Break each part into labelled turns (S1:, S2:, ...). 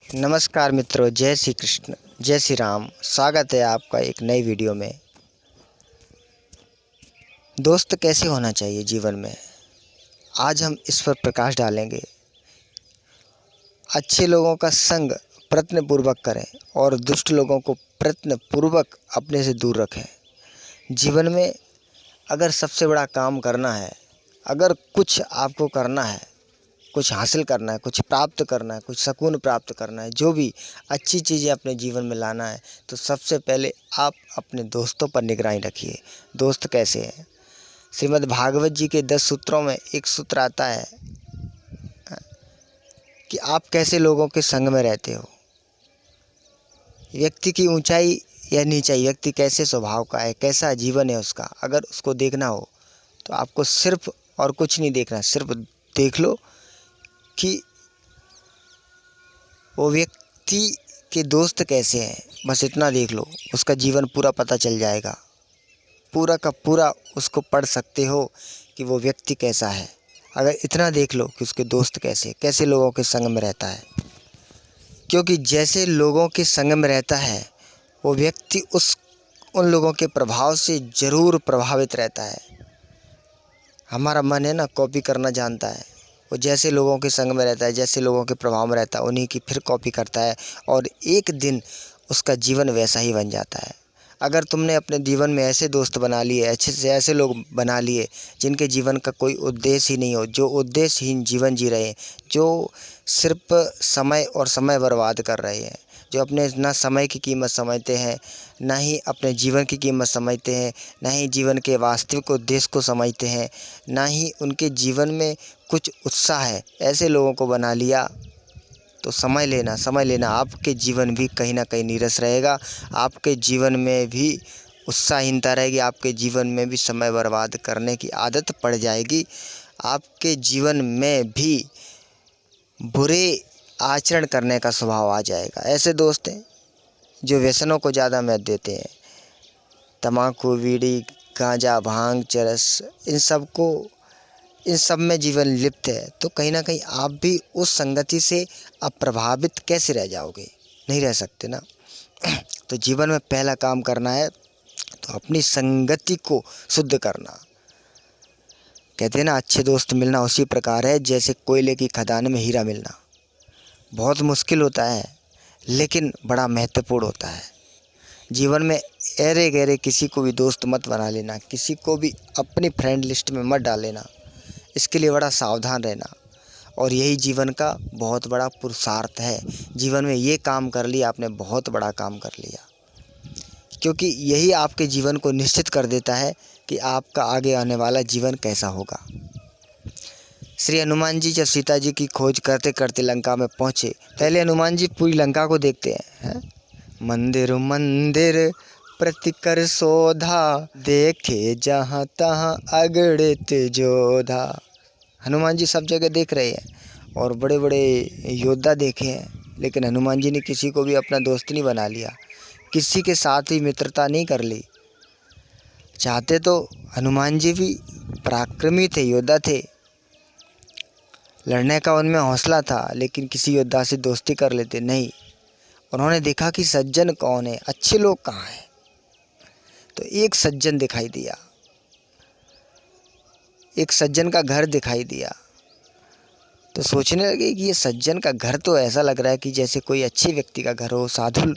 S1: नमस्कार मित्रों, जय श्री कृष्ण, जय श्री राम। स्वागत है आपका एक नई वीडियो में। दोस्त कैसे होना चाहिए जीवन में, आज हम इस पर प्रकाश डालेंगे। अच्छे लोगों का संग प्रयत्नपूर्वक करें और दुष्ट लोगों को प्रयत्नपूर्वक अपने से दूर रखें। जीवन में अगर सबसे बड़ा काम करना है, अगर कुछ आपको करना है, कुछ हासिल करना है, कुछ प्राप्त करना है, कुछ सुकून प्राप्त करना है, जो भी अच्छी चीज़ें अपने जीवन में लाना है, तो सबसे पहले आप अपने दोस्तों पर निगरानी रखिए। दोस्त कैसे हैं? श्रीमद् भागवत जी के 10 सूत्रों में एक सूत्र आता है कि आप कैसे लोगों के संग में रहते हो। व्यक्ति की ऊंचाई या नीचाई, व्यक्ति कैसे स्वभाव का है, कैसा जीवन है उसका, अगर उसको देखना हो तो आपको सिर्फ और कुछ नहीं देखना, सिर्फ देख लो कि वो व्यक्ति के दोस्त कैसे हैं। बस इतना देख लो, उसका जीवन पूरा पता चल जाएगा। पूरा का पूरा उसको पढ़ सकते हो कि वो व्यक्ति कैसा है, अगर इतना देख लो कि उसके दोस्त कैसे लोगों के संग में रहता है। क्योंकि जैसे लोगों के संग में रहता है वो व्यक्ति उन लोगों के प्रभाव से ज़रूर प्रभावित रहता है। हमारा मन है ना, कॉपी करना जानता है। वो जैसे लोगों के संग में रहता है, जैसे लोगों के प्रभाव में रहता है, उन्हीं की फिर कॉपी करता है और एक दिन उसका जीवन वैसा ही बन जाता है। अगर तुमने अपने जीवन में ऐसे दोस्त बना लिए, अच्छे से ऐसे लोग बना लिए जिनके जीवन का कोई उद्देश्य ही नहीं हो, जो उद्देश्यहीन जीवन जी रहे हैं, जो सिर्फ समय और समय बर्बाद कर रहे हैं, जो अपने ना समय की कीमत समझते हैं, ना ही अपने जीवन की कीमत समझते हैं, ना ही जीवन के वास्तविक उद्देश्य को समझते हैं, ना ही उनके जीवन में कुछ उत्साह है, ऐसे लोगों को बना लिया तो समझ लेना आपके जीवन भी कहीं ना कहीं नीरस रहेगा। आपके जीवन में भी उत्साहहीनता रहेगी, आपके जीवन में भी समय बर्बाद करने की आदत पड़ जाएगी, आपके जीवन में भी बुरे आचरण करने का स्वभाव आ जाएगा। ऐसे दोस्त हैं जो व्यसनों को ज़्यादा महत्व देते हैं, तम्बाकू, बीड़ी, गांजा, भांग, चरस, इन सब में जीवन लिप्त है, तो कहीं ना कहीं आप भी उस संगति से अप्रभावित कैसे रह जाओगे? नहीं रह सकते ना। तो जीवन में पहला काम करना है तो अपनी संगति को शुद्ध करना। कहते हैं ना, अच्छे दोस्त मिलना उसी प्रकार है जैसे कोयले की खदान में हीरा मिलना। बहुत मुश्किल होता है लेकिन बड़ा महत्वपूर्ण होता है। जीवन में ऐरे गहरे किसी को भी दोस्त मत बना लेना, किसी को भी अपनी फ्रेंड लिस्ट में मत डाल लेना। इसके लिए बड़ा सावधान रहना, और यही जीवन का बहुत बड़ा पुरुषार्थ है। जीवन में ये काम कर लिया आपने, बहुत बड़ा काम कर लिया, क्योंकि यही आपके जीवन को निश्चित कर देता है कि आपका आगे आने वाला जीवन कैसा होगा। श्री हनुमान जी जब सीता जी की खोज करते करते लंका में पहुँचे, पहले हनुमान जी पूरी लंका को देखते हैं। मंदिर मंदिर प्रतिकर शोधा, देखे जहाँ तहाँ अगणित जोधा। हनुमान जी सब जगह देख रहे हैं और बड़े बड़े योद्धा देखे हैं, लेकिन हनुमान जी ने किसी को भी अपना दोस्त नहीं बना लिया, किसी के साथ भी मित्रता नहीं कर ली। चाहते तो हनुमान जी भी पराक्रमी थे, योद्धा थे, लड़ने का उनमें हौसला था, लेकिन किसी योद्धा से दोस्ती कर लेते नहीं। उन्होंने देखा कि सज्जन कौन है, अच्छे लोग कहाँ हैं, तो एक सज्जन दिखाई दिया, एक सज्जन का घर दिखाई दिया। तो सोचने लगे कि ये सज्जन का घर तो ऐसा लग रहा है कि जैसे कोई अच्छे व्यक्ति का घर हो, साधु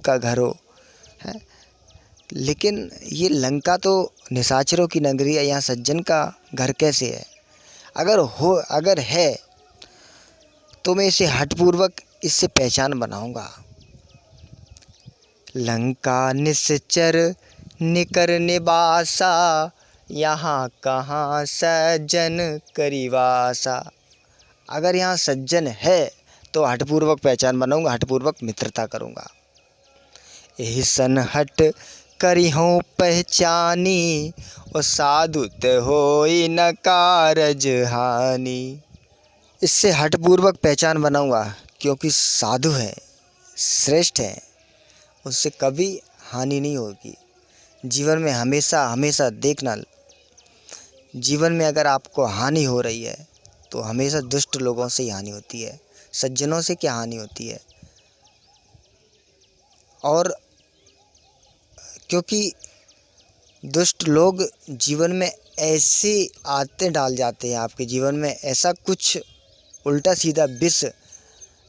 S1: का घर हो, है। लेकिन ये लंका तो निशाचरों की नगरी है, यहाँ सज्जन का घर कैसे है? अगर है तो मैं इसे हठपूर्वक इससे पहचान बनाऊंगा। लंका निश्चर निकर निवासा, यहाँ कहाँ सज्जन करिवासा। अगर यहाँ सज्जन है तो हठपूर्वक पहचान बनाऊंगा, हठपूर्वक मित्रता करूंगा। यही सन हट करी हूँ पहचानी, और साधुत होई न कारज हानि। इससे हठपूर्वक पहचान बनाऊंगा, क्योंकि साधु है, श्रेष्ठ है, उससे कभी हानि नहीं होगी। जीवन में हमेशा हमेशा देखना, जीवन में अगर आपको हानि हो रही है तो हमेशा दुष्ट लोगों से ही हानि होती है। सज्जनों से क्या हानि होती है। और क्योंकि दुष्ट लोग जीवन में ऐसे आदतें डाल जाते हैं, आपके जीवन में ऐसा कुछ उल्टा सीधा विष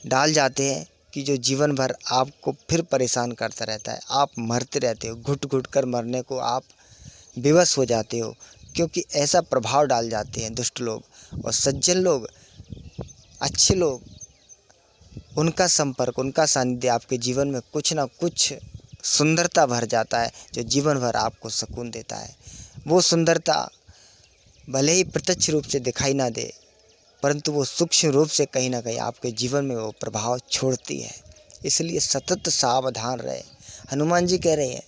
S1: डाल जाते हैं कि जो जीवन भर आपको फिर परेशान करता रहता है। आप मरते रहते हो, घुट घुट कर मरने को आप विवश हो जाते हो, क्योंकि ऐसा प्रभाव डाल जाते हैं दुष्ट लोग। और सज्जन लोग, अच्छे लोग, उनका संपर्क, उनका सानिध्य आपके जीवन में कुछ ना कुछ सुंदरता भर जाता है, जो जीवन भर आपको सुकून देता है। वो सुंदरता भले ही प्रत्यक्ष रूप से दिखाई ना दे, परंतु वो सूक्ष्म रूप से कहीं ना कहीं आपके जीवन में वो प्रभाव छोड़ती है। इसलिए सतत सावधान रहे। हनुमान जी कह रहे हैं,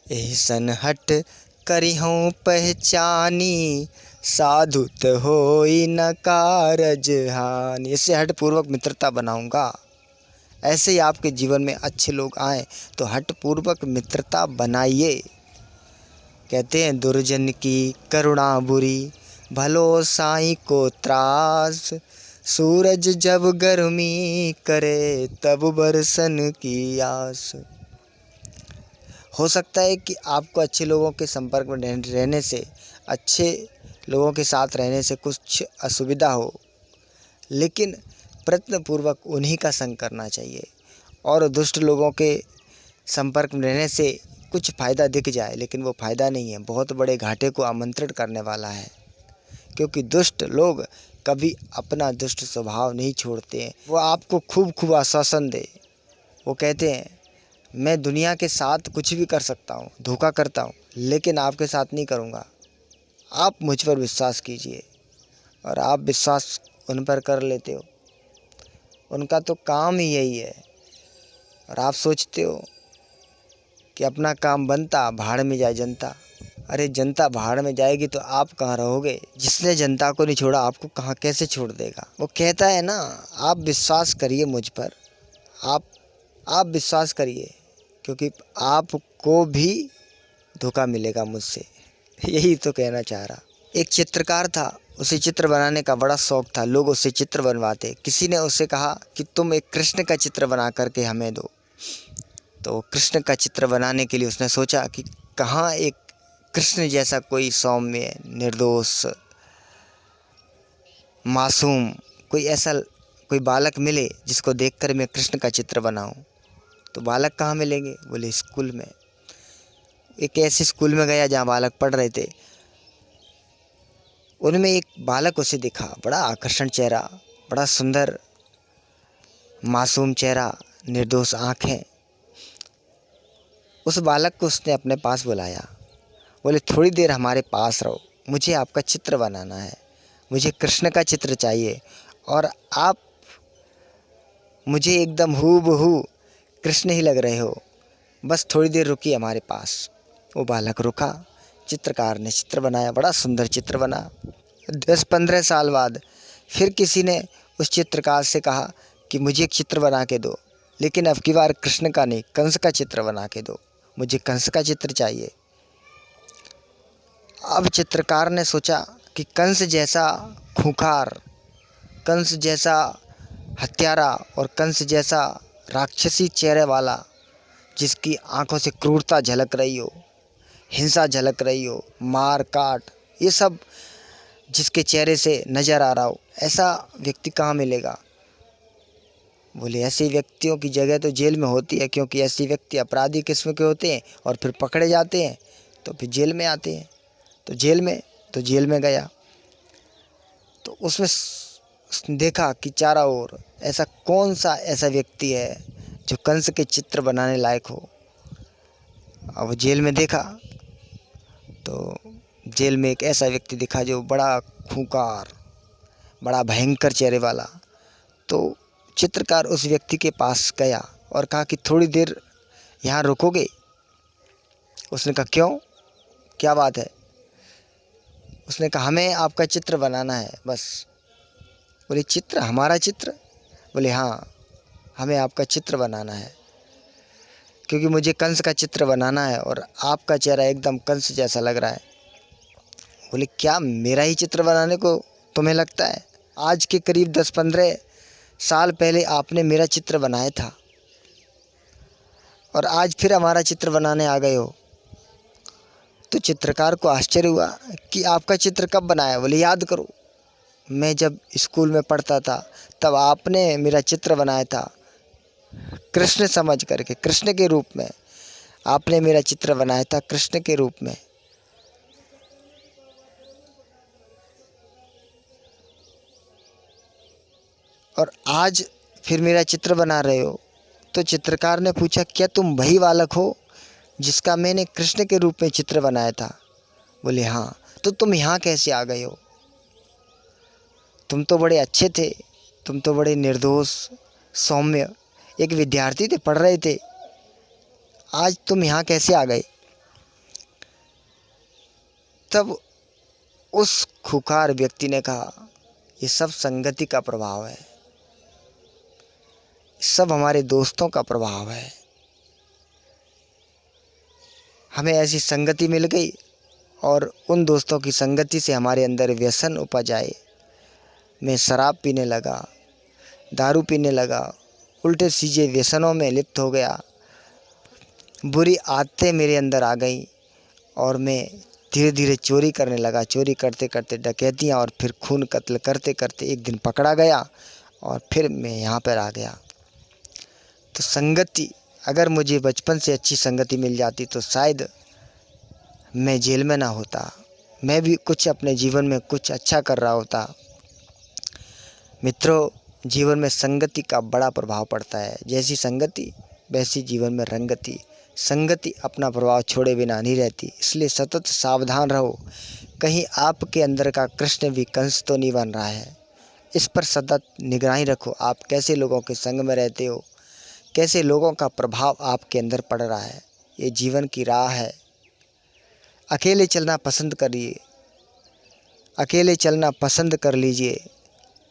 S1: एहसन हट करिहूँ पहचानी, साधुत होई न कारज हानि। इससे हट पूर्वक मित्रता बनाऊंगा। ऐसे ही आपके जीवन में अच्छे लोग आए तो हट पूर्वक मित्रता बनाइए। कहते हैं, दुर्जन की करुणा बुरी, भलो साईं को त्रास। सूरज जब गर्मी करे, तब बरसन की आस। हो सकता है कि आपको अच्छे लोगों के संपर्क में रहने से, अच्छे लोगों के साथ रहने से कुछ असुविधा हो, लेकिन प्रयत्नपूर्वक उन्हीं का संग करना चाहिए। और दुष्ट लोगों के संपर्क में रहने से कुछ फ़ायदा दिख जाए, लेकिन वो फ़ायदा नहीं है, बहुत बड़े घाटे को आमंत्रित करने वाला है। क्योंकि दुष्ट लोग कभी अपना दुष्ट स्वभाव नहीं छोड़ते हैं। वो आपको खूब खूब आश्वासन दे। वो कहते हैं, मैं दुनिया के साथ कुछ भी कर सकता हूँ, धोखा करता हूँ, लेकिन आपके साथ नहीं करूँगा। आप मुझ पर विश्वास कीजिए। और आप विश्वास उन पर कर लेते हो। उनका तो काम ही यही है। और आप सोचते हो कि अपना काम बनता, भाड़ में जाए जनता। अरे जनता भाड़ में जाएगी तो आप कहाँ रहोगे? जिसने जनता को नहीं छोड़ा, आपको कहाँ कैसे छोड़ देगा? वो कहता है ना, आप विश्वास करिए मुझ पर, आप विश्वास करिए, क्योंकि आपको भी धोखा मिलेगा मुझसे। यही तो कहना चाह रहा। एक चित्रकार था, उसे चित्र बनाने का बड़ा शौक था। लोग उससे चित्र बनवाते। किसी ने उससे कहा कि तुम एक कृष्ण का चित्र बना करके हमें दो। तो कृष्ण का चित्र बनाने के लिए उसने सोचा कि कहाँ एक कृष्ण जैसा कोई सौम्य, निर्दोष, मासूम कोई बालक मिले जिसको देखकर मैं कृष्ण का चित्र बनाऊं। तो बालक कहाँ मिलेंगे? बोले स्कूल में। एक ऐसे स्कूल में गया जहाँ बालक पढ़ रहे थे। उनमें एक बालक उसे दिखा, बड़ा आकर्षण चेहरा, बड़ा सुंदर मासूम चेहरा, निर्दोष आँखें। उस बालक को उसने अपने पास बुलाया। बोले, थोड़ी देर हमारे पास रहो, मुझे आपका चित्र बनाना है। मुझे कृष्ण का चित्र चाहिए और आप मुझे एकदम हूबहू कृष्ण ही लग रहे हो। बस थोड़ी देर रुकिए हमारे पास। वो बालक रुका। चित्रकार ने चित्र बनाया, बड़ा सुंदर चित्र बना। 10-15 साल बाद फिर किसी ने उस चित्रकार से कहा कि मुझे एक चित्र बना के दो, लेकिन अब की बार कृष्ण का नहीं, कंस का चित्र बना के दो। मुझे कंस का चित्र चाहिए। अब चित्रकार ने सोचा कि कंस जैसा खूंखार, कंस जैसा हत्यारा और कंस जैसा राक्षसी चेहरे वाला, जिसकी आंखों से क्रूरता झलक रही हो, हिंसा झलक रही हो, मार काट, ये सब जिसके चेहरे से नज़र आ रहा हो, ऐसा व्यक्ति कहाँ मिलेगा? बोले, ऐसे व्यक्तियों की जगह तो जेल में होती है, क्योंकि ऐसे व्यक्ति अपराधी किस्म के होते हैं और फिर पकड़े जाते हैं तो फिर जेल में आते हैं। तो जेल में गया तो उसने देखा कि चारों ओर ऐसा कौन सा ऐसा व्यक्ति है जो कंस के चित्र बनाने लायक हो। अब वो जेल में देखा तो जेल में एक ऐसा व्यक्ति दिखा जो बड़ा खूंखार, बड़ा भयंकर चेहरे वाला। तो चित्रकार उस व्यक्ति के पास गया और कहा कि थोड़ी देर यहाँ रुकोगे? उसने कहा, क्यों, क्या बात है? उसने कहा, हमें आपका चित्र बनाना है बस। बोले, चित्र? हमारा चित्र? बोले, हाँ, हमें आपका चित्र बनाना है, क्योंकि मुझे कंस का चित्र बनाना है और आपका चेहरा एकदम कंस जैसा लग रहा है। बोले, क्या मेरा ही चित्र बनाने को तुम्हें लगता है? आज के करीब 10-15 साल पहले आपने मेरा चित्र बनाया था और आज फिर हमारा चित्र बनाने आ गए हो। तो चित्रकार को आश्चर्य हुआ कि आपका चित्र कब बनाया? बोले याद करो, मैं जब स्कूल में पढ़ता था तब आपने मेरा चित्र बनाया था, कृष्ण समझ करके, कृष्ण के रूप में आपने मेरा चित्र बनाया था, कृष्ण के रूप में। और आज फिर मेरा चित्र बना रहे हो। तो चित्रकार ने पूछा, क्या तुम वही बालक हो जिसका मैंने कृष्ण के रूप में चित्र बनाया था? बोले हाँ। तो तुम यहाँ कैसे आ गए हो? तुम तो बड़े अच्छे थे, तुम तो बड़े निर्दोष, सौम्य एक विद्यार्थी थे, पढ़ रहे थे, आज तुम यहाँ कैसे आ गए? तब उस खूंखार व्यक्ति ने कहा, ये सब संगति का प्रभाव है, सब हमारे दोस्तों का प्रभाव है। हमें ऐसी संगति मिल गई और उन दोस्तों की संगति से हमारे अंदर व्यसन उपज आए। मैं शराब पीने लगा, दारू पीने लगा, उल्टे सीधे व्यसनों में लिप्त हो गया, बुरी आदतें मेरे अंदर आ गई और मैं धीरे धीरे चोरी करने लगा। चोरी करते करते डकैतियाँ और फिर खून कत्ल करते करते एक दिन पकड़ा गया और फिर मैं यहाँ पर आ गया। तो संगति, अगर मुझे बचपन से अच्छी संगति मिल जाती तो शायद मैं जेल में ना होता, मैं भी कुछ अपने जीवन में कुछ अच्छा कर रहा होता। मित्रों, जीवन में संगति का बड़ा प्रभाव पड़ता है। जैसी संगति वैसी जीवन में रंगति। संगति अपना प्रभाव छोड़े बिना नहीं रहती, इसलिए सतत सावधान रहो, कहीं आपके अंदर का कृष्ण भी कंस तो नहीं बन रहा है। इस पर सतत निगरानी रखो, आप कैसे लोगों के संग में रहते हो, कैसे लोगों का प्रभाव आपके अंदर पड़ रहा है। ये जीवन की राह है। अकेले चलना पसंद करिए, अकेले चलना पसंद कर लीजिए,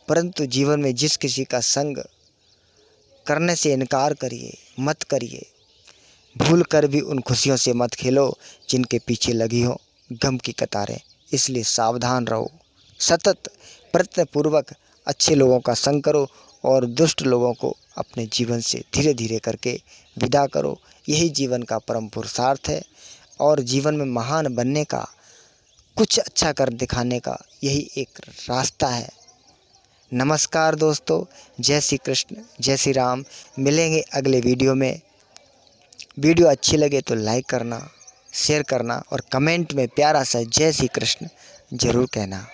S1: परंतु जीवन में जिस किसी का संग करने से इनकार करिए, मत करिए। भूल कर भी उन खुशियों से मत खेलो जिनके पीछे लगी हो गम की कतारें। इसलिए सावधान रहो, सतत प्रयत्नपूर्वक अच्छे लोगों का संग करो और दुष्ट लोगों को अपने जीवन से धीरे धीरे करके विदा करो। यही जीवन का परम पुरुषार्थ है और जीवन में महान बनने का, कुछ अच्छा कर दिखाने का यही एक रास्ता है। नमस्कार दोस्तों, जय श्री कृष्ण, जय श्री राम। मिलेंगे अगले वीडियो में। वीडियो अच्छी लगे तो लाइक करना, शेयर करना और कमेंट में प्यारा सा जय श्री कृष्ण ज़रूर कहना।